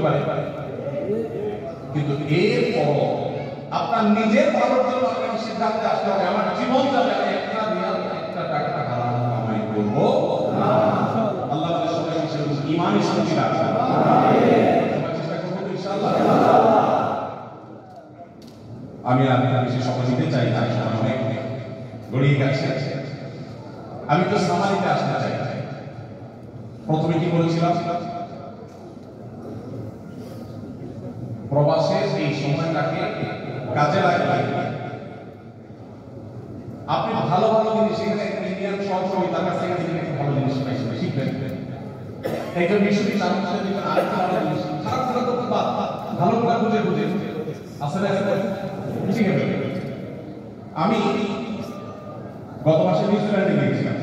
পারে, কিন্তু এরপর আপনার নিজের ভালোর জন্য আপনাকে সিদ্ধান্তে আসতে হবে আমার জীবন যাবে একটা রিয়াল একটা টাকা হারাম কামাই করব না। আল্লাহ তাআলা সবাই সেরকম ঈমানের শান্তি রাখবে। আমরা চেষ্টা করব ইনশাআল্লাহ। আমি আর বেশি সময় দিতে চাই না, সময় অনেক গড়িয়ে গেছে। আমি তো সামারিতে আসতে চাই। প্রথমে কি বলেছিলাম, প্রবাসের এই সময়টাকে কাজে লাগালে আপনি ভালো ভালো জিনিস এখানে ইন্ডিয়ান সহকর্মী তার কাছ থেকে ভালো জিনিস শিখবেন। একজন মিশরি তার কাছে দেখবেন আরেকটা ভালো জিনিস, খারাপ খারাপ তো বাদ, ভালো করে বুঝে বুঝে আসলে শিখে ফেলবেন। আমি গত মাসে নিউজিল্যান্ডে গিয়েছিলাম।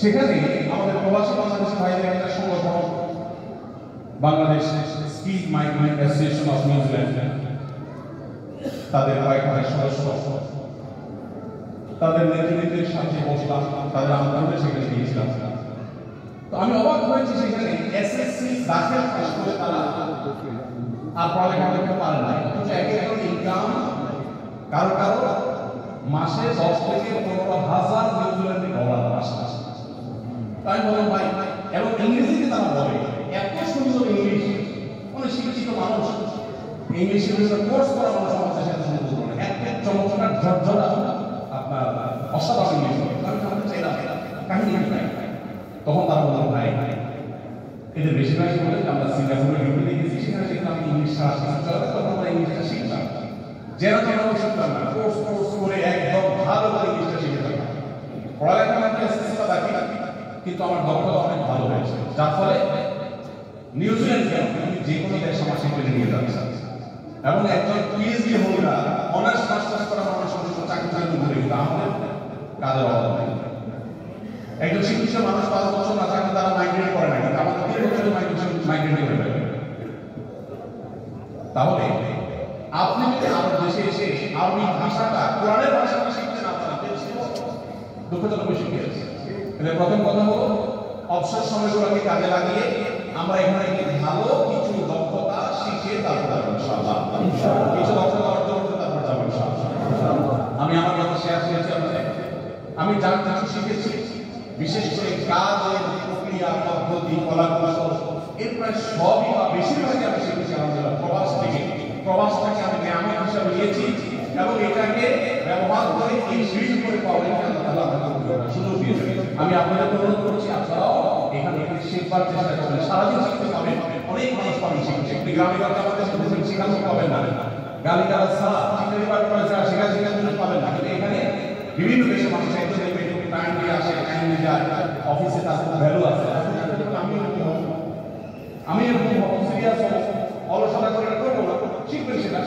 সেখানে আমাদের প্রবাসী বাংলাদেশি ভাইদের একটা সংগঠন Bangladesh skill migrant association of New Zealand, তাদের কয়েক হাজার সদস্য, তাদের নেতৃত্বের সাথে বসলাম, তাদের আন্দোলনে সেখানে গিয়েছিলাম। তো আমি অবাক হয়েছি, সেখানে এসএসসি দাখিল পাস করে তারা আর পড়ালেখা করতে পারে না, অথচ একজন ইনকাম কারো কারো মাসে 10 থেকে 15,000 নিউজিল্যান্ডি ডলার মাসে। তাই বললাম ভাই, এবং ইংরেজিতে তারা বলে, এত সুন্দর ইংলিশ, অনেক শিক্ষিত মানুষ ইংলিশের কোর্স করা মানুষ আমাদের সাথে সুন্দর করে এক চমৎকার ঝরঝরা আপনার অসাধারণ ইংলিশ। আমি জানতে চাইলাম কাহিনী নাই। তখন তারা বললাম ভাই, এদের বেশিরভাগই বলে যে আমরা সিঙ্গাপুরে ডিউটি গেছি, সেখানে দেখলাম ইংলিশ সারা চলে, তখন আমরা ইংলিশটা শিখলাম। যেন তেন শিখতাম না, কোর্স করে একদম ভালো করে ইংলিশটা শিখতাম। পড়ালেখা মানে এসএসসিটা বাকি, কিন্তু আমার দক্ষতা অনেক ভালো হয়েছে, যার ফলে নিউজিল্যান্ডকে আমি যে কোনো দেশ আমার সেখানে নিয়ে যাচ্ছি। এবং একজন পিএইচডি হোল্ডার, অনার্স মাস্টার্স করা মানুষ চাকরি চাকরি করে, কিন্তু আমাদের কাজের অভাব নেই। একজন শিক্ষিত মানুষ 5 বছর না থাকলে তারা মাইগ্রেট করে না, কিন্তু আমাদের 3 বছরে মাইগ্রেট করে ফেলে। তাহলে আপনি যদি আরব দেশে এসে আরবি ভাষাটা, কোরআনের ভাষাটা শিখতে না পারেন, দুঃখজনক বিষয় কি আছে? এর প্রথম কথা হলো অবসর সময়গুলোকে কাজে লাগিয়ে আমরা এখানে ভালো কিছু দক্ষতা শিখে তারপর যাব ইনশাআল্লাহ। কিছু দক্ষতা অর্জন করে তারপর যাব ইনশাআল্লাহ। আমি আমার কথা শেয়ার করেছি আপনাদের। আমি যা কিছু শিখেছি, বিশেষ করে কাজের প্রক্রিয়া, পদ্ধতি, কলাকৌশল, এর প্রায় সবই বা বেশিরভাগই আমি শিখেছি আলহামদুলিল্লাহ প্রবাস থেকে। প্রবাসটাকে আমি নিয়ামত হিসাবে নিয়েছি এবং এটাকে ব্যবহার করে এই সুযোগ করে পাওয়া সুযোগ দিয়েছে। আমি আপনাদের অনুরোধ করছি, আপনারাও এখানে শিখবার চেষ্টা করবেন। সারাদিন শিখতে পাবেন, অনেক মানুষ পাবেন শিখছে। আপনি গ্রামে গঞ্জে আমাদের শিখাতে পাবেন না, গালি গালাজ ছাড়া শিক্ষা ডিপার্টমেন্ট ছাড়া শেখার জিনিস পাবেন না। কিন্তু এখানে বিভিন্ন দেশের মানুষ একটু দেখবেন, টাইম দিয়ে আসে, টাইম দিয়ে যায়, অফিসে তার কোনো ভ্যালু আছে। আমি এরকম সিরিয়াস অলসতা করে করবো না, শিখবেন সেটা।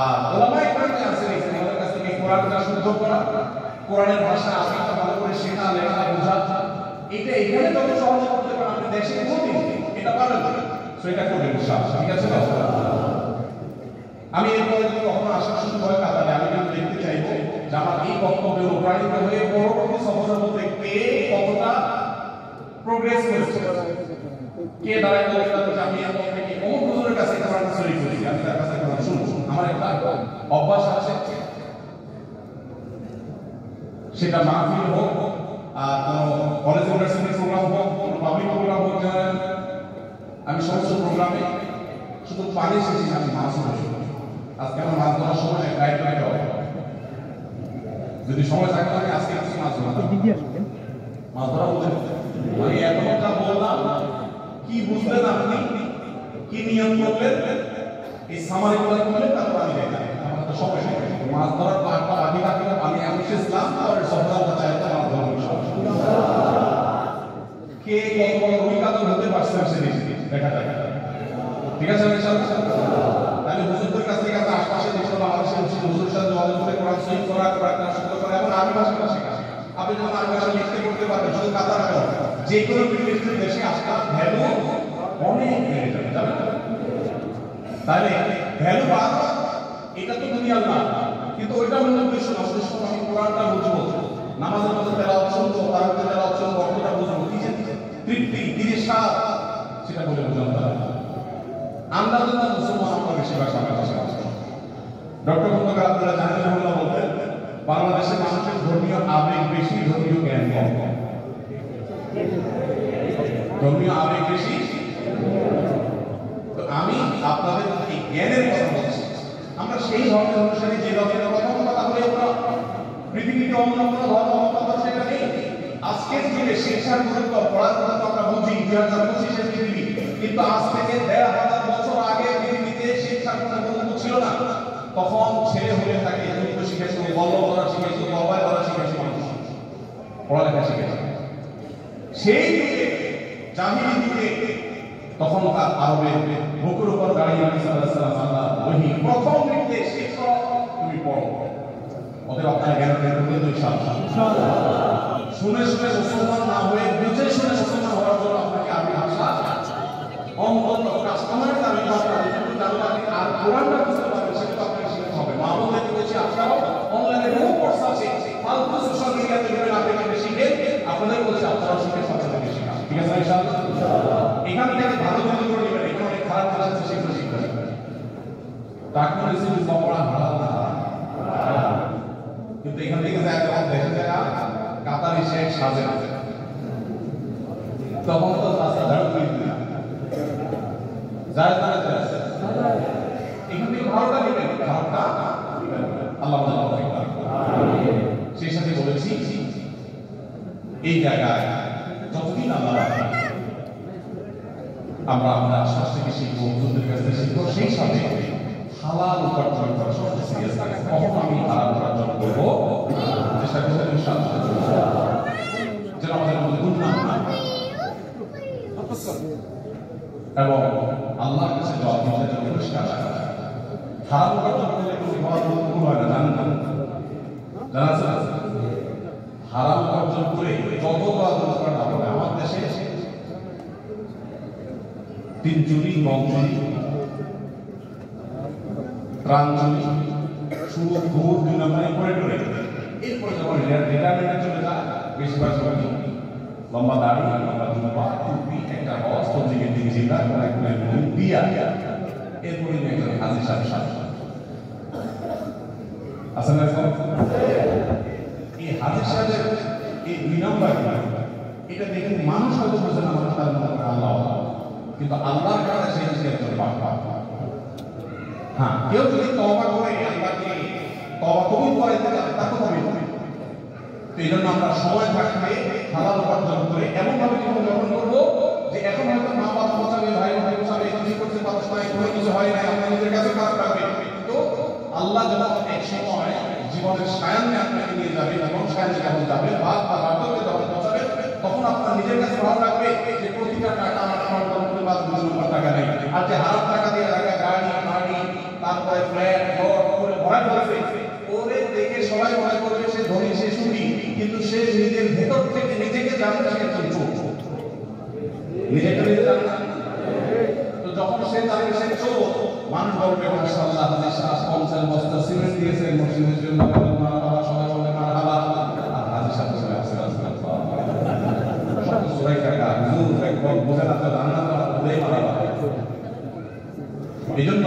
আর ওলামায়ে কেরাম আছেন এখানে, আমাদের কাছ থেকে কোরআনটা শুদ্ধ করা, কোরআনের ভাষা আরবিটা ভালো করে শেখা, লেখা, বোঝা, এটা এখানে যত সহজ করতে পারেন আপনি দেশে কোনদিন এটা পারেন না, সেটা করবেন ইনশাআল্লাহ। ঠিক আছে না? আমি এরপরে যদি কখনো আসার সুযোগ হয় কাতারে, আমি কিন্তু দেখতে চাইবো যে আমার এই বক্তব্যে অনুপ্রাণিত হয়ে পরবর্তী সফরের মধ্যে কে কতটা প্রোগ্রেস করেছে, কে দাঁড়ায় বলতে আমি আপনাকে অমুক হুজুরের কাছে কোরআন শরীফ পড়ি, আমি তার কাছে কোরআন শুনবো। আমার একটা অভ্যাস আছে, সেটা মাহফিল হোক, আর কোনো কলেজ ইউনিভার্সিটির প্রোগ্রাম হোক, কোনো পাবলিক প্রোগ্রাম হোক, আমি সমস্ত প্রোগ্রামে শুধু পানি শেষে আমি মাছ ধরি। আজকে আমার মাছ ধরার সময় গাইড লাইট হবে, যদি সময় থাকে আমি আজকে কিছু মাছ ধরবো। মাছ ধরা বুঝে আমি এতটা বললাম, কি বুঝলেন আপনি, কি নিয়ম করলেন, এই সামারি গুলো করলেন, তারপর আমি যাই। আমার তো সবাই মাছ ধরার পাঁচটা আগে থাকলে আমি এমন ইসলাম তারপরে সফলতা চাইতে মাছ ধরবো। কে কত বড় অভিজ্ঞতা হতে পারছে দেখা যায়। ঠিক আছে? তাহলে হুজুরদের কাছ থেকে আমরা আশপাশে যেসব বাংলাদেশের হুজুরের সাথে যোগাযোগ করে কোরআন শরীফ করা, কোরআন শুদ্ধ করা এবং আরবি ভাষা শেখা। আপনি যখন আরবি ভাষা লিখতে করতে পারবেন, শুধু কাতার না, যে কোনো বিদেশের দেশে আজকাল ভ্যালু অনেক বেড়ে যাবে, জানেন? তাহলে ভ্যালু বাড়া এটা তো দুনিয়ার না, কিন্তু ওইটা হলো উদ্দেশ্য না। উদ্দেশ্য আমি কোরআনটা বুঝবো, নামাজের মধ্যে তেলাওয়াত শুনবো, তারাবিতে তেলাওয়াত শুনবো, অর্থটা বুঝবো, কি যে তৃপ্তি, কি যে স্বাদ, সেটা বলে বোঝানো যায়। আন্দাজে মুসলমান আমরা বেশিরভাগ বাংলাদেশে আছে। ডক্টর খন্দকার আব্দুল্লাহ জাহাঙ্গীর বলতেন বাংলাদেশের মানুষের ধর্মীয় আবেগ বেশি, ধর্মীয় জ্ঞান কম। ধর্মীয় আবেগ বেশি। তো আমি আপনাদের এই জ্ঞানের কথা বলছি। আমরা সেই ধর্মের অনুসারী যে ধর্মের প্রথম কথা বলে আমরা পৃথিবীতে অন্য কোনো ধর্ম কথা সেটা নেই। আজকের যুগে শিক্ষার গুরুত্ব পড়ার গুরুত্ব আমরা বুঝি 2025-এর পৃথিবী, কিন্তু আজ থেকে 1500 বছর আগে পৃথিবীতে শিক্ষার কোনো গুরুত্ব ছিল না। তখন ছেলে হলে তাকে যুদ্ধ শিখেছিল, বল করা শিখেছিল, মোবাইল করা শিখেছিল, মানুষ পড়ালেখা শিখেছিল। সেই যুগে জাহিলি যুগে তখন তার আরবে বুকের উপর দাঁড়িয়ে নবী সাল্লাল্লাহু আলাইহি ওয়াসাল্লাম ওহী প্রথম নির্দেশ শিখো, তুমি পড়ো। ওদের আপনার জ্ঞান করবেন তো ইনশাআল্লাহ। শুনে শুনে মুসলমান না হয়ে বুঝে শুনে মুসলমান হওয়ার জন্য আপনাকে আরবি ভাষা অঙ্কন কাস্টমাইজ আমি ভাষা কিন্তু জানলে আপনি আর কোরআনটা বুঝতে পারবেন, সেটা আপনাকে শিখতে হবে। মা বলতে বলছি আপনারাও অনলাইনে বহু কোর্স আছে, ফালতু সোশ্যাল মিডিয়াতে গেলে আপনি শিখে আপনাদের বলছি আপনারাও শিখে সবচেয়ে শিখা। ঠিক আছে ইনশাআল্লাহ। এখান থেকে ভালো ভালো করে নেবেন, এখানে অনেক খারাপ কাজ আছে সেগুলো শিখতে হবে। তাকে রেসিপি পড়া হারাম না, কিন্তু এখান থেকে যায় তখন দেখা যায় কাতারি শেখ সাজে তখন তো রাস্তা ধার করে দিল যায় না আছে। এখান থেকে ভালোটা নেবেন, খারাপটা আল্লাহ তৌফিক দান করুন। সেই সাথে বলেছি এই জায়গায় যতদিন আল্লাহ আমরা শ্বাস থেকে শিখবো, বন্ধুদের কাছ থেকে শিখবো, সেই সাথে হালাল উপার্জন করা সবচেয়ে সিরিয়াস থাকে। কখন আমি হালাল উপার্জন করবো চেষ্টা করবো ইনশাআল্লাহ, যেন আমাদের মধ্যে গুনাহ না হয় এবং আল্লাহর কাছে জবাব দিতে যেন পরিষ্কার রাখা যায়। হালাল উপার্জন করলে কোনো বড় ভুল হয় না, জানেন না? জানা আছে? হালাল উপার্জন করে যত উপার্জন করা হবে আমার দেশে 3 চুরি, 9 চুরি, প্রাণ চুরি, সুদ, ঘুষ, 2 নম্বরে করে করে এরপরে যখন রিটায়ারমেন্টে চলে যায় বেশিরভাগ সময় লম্বা দাড়ি, লম্বা জুব্বা, টুপি, একটা বস, পত্রিকের দিকে চিন্তা দিয়া এরপরে একজন হাজির সাহেব আসেন না। এই হাজির সাহেবের এই 2 নম্বর এটা দেখে মানুষ হয়তো বোঝে না, মানুষ তার মনে আল্লাহ, কিন্তু আল্লাহর কাছে সেই জিনিসটা একজন পাক। হ্যাঁ, কেউ যদি তওবা করে আল্লাহকে তওবা কবুল করে তাকে হবে। তো এই জন্য আমরা সময় থাকলে হালাল উপার্জন করে এমন ভাবে জীবনযাপন করবো যে এখন হয়তো মা বাবা বোঝাবে, ভাই ভাই বোঝাবে, কিছু করতে পারছ না, কোনো কিছু হয় না, আপনার নিজের কাছে খারাপ লাগবে, কিন্তু আল্লাহ যখন এক সময় জীবনের সায়ান্নে আপনাকে নিয়ে যাবে এবং সায়ান্নে যখন যাবে বাদ বা বার্ধক্যে যখন পৌঁছাবে তখন আপনার নিজের কাছে ভালো লাগবে যে প্রতিটা টাকা আমার করে বাদ বুঝে টাকা নেই। আর যে হারাম টাকা দিয়ে রাখা গাড়ি বাড়ি তারপরে ফ্ল্যাট ঘর করে ভরা ফেলবে, ওরে দেখে সবাই মনে করবে সে ধনী, সে সুখী, কিন্তু সে নিজের ভেতর থেকে নিজেকে জানে সে একজন চোর, নিজেকে নিজে জানে না। তো যখন সে জানে সে চোর, মানুষ বলবে মাশাআল্লাহ হাজির সাহেব 50 বস্তা সিমেন্ট দিয়েছেন মসজিদের জন্য, মারহাবা, সবাই বলে মারহাবা, আর হাজির সাহেব চলে আসে রাস্তায় সব সুরাই টাকা হুজুর একবার বোঝে না, তো জানে না, তো বলেই মারহাবা। এই জন্য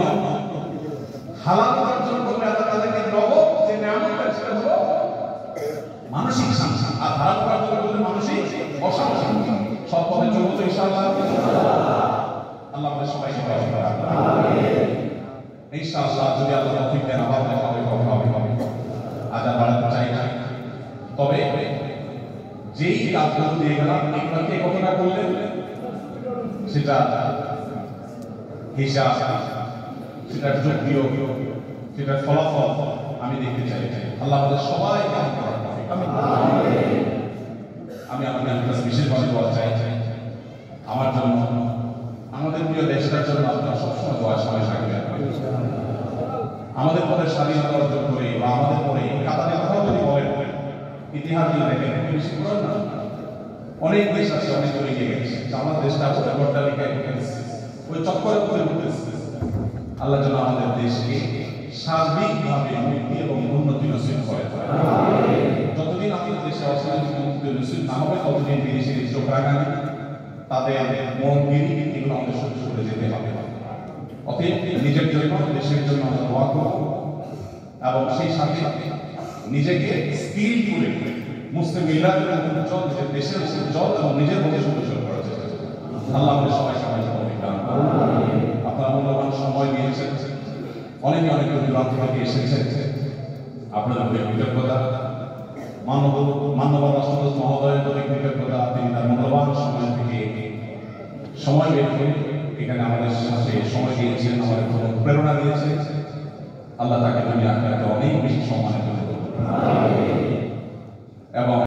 হালাল উপার্জন করলে আল্লাহ তাদেরকে নগদ যে নিয়ামতটা সেটা হলো মানসিক শান্তি, আর হারাম উপার্জন করলে মানসিক অশান্তি। সব পথে চলবো তো ইনশাআল্লাহ। আল্লাহ আমাদের সবাইকে তৌফিক দান করুন। আমিন ইনশাআল্লাহ। যদি আল্লাহ তৌফিক দেন আবার দেখা হবে, কথা হবে। আজ আর বাড়াতে চাই না, তবে যেই কাজগুলো দিয়ে গেলাম এগুলোকে কতটা করলেন সেটা হিসাব, সেটার যোগ্য, সেটার ফলাফল আমি দেখতে চাই। আল্লাহ আমাদের সবাইকে আমি আপনাদের কাছে বিশেষভাবে দোয়া চাই আমার জন্য, আমাদের প্রিয় দেশটার জন্য আপনারা সবসময় দোয়া সবাই থাকবে। আমাদের পরে স্বাধীনতা অর্জন করে বা আমাদের পরে কাতারের কথাও যদি বলেন, ইতিহাস যদি দেখেন বেশি পুরো না, অনেক দেশ আছে অনেক দূরে এগিয়ে গেছে, আমার দেশটা অট্টালিকায় উঠেছে, ওই চক্করে করে উঠেছে। আল্লাহ যেন আমাদের দেশকে সার্বিকভাবে মুক্তি এবং উন্নতি নসিব করে। যতদিন আমাদের দেশে অর্থনৈতিক মুক্তি নসিব না হবে ততদিন বিদেশি চোখ রাখা, তাদের মন্দির এগুলো আমাদের সহ্য করে যেতে হবে। অতএব নিজের জন্য, দেশের জন্য আমরা দোয়া করব এবং সেই সাথে নিজেকে স্কিল করে মুসলিম মিল্লাতের উজ্জ্বল, নিজের দেশের উজ্জ্বল এবং নিজের ভবিষ্যৎ উজ্জ্বল করার চেষ্টা করব। আল্লাহ আমাদের সবাইকে দান করুন। আপনারা মূল্যবান সময় দিয়েছেন, অনেকে অনেক দূরান্ত থেকে এসেছেন, আপনাদের কৃতজ্ঞতা। মাননীয় রাষ্ট্রপতি মহোদয়ের প্রতি কৃতজ্ঞতা, তিনি তার মূল্যবান সময় থেকে সময় বের করে এখানে আমাদের সাথে সময় দিয়েছেন, আমাদের প্রেরণা দিয়েছেন। আল্লাহ তাকে দুনিয়া আখিরাতে অনেক বেশি সম্মানিত করুন এবং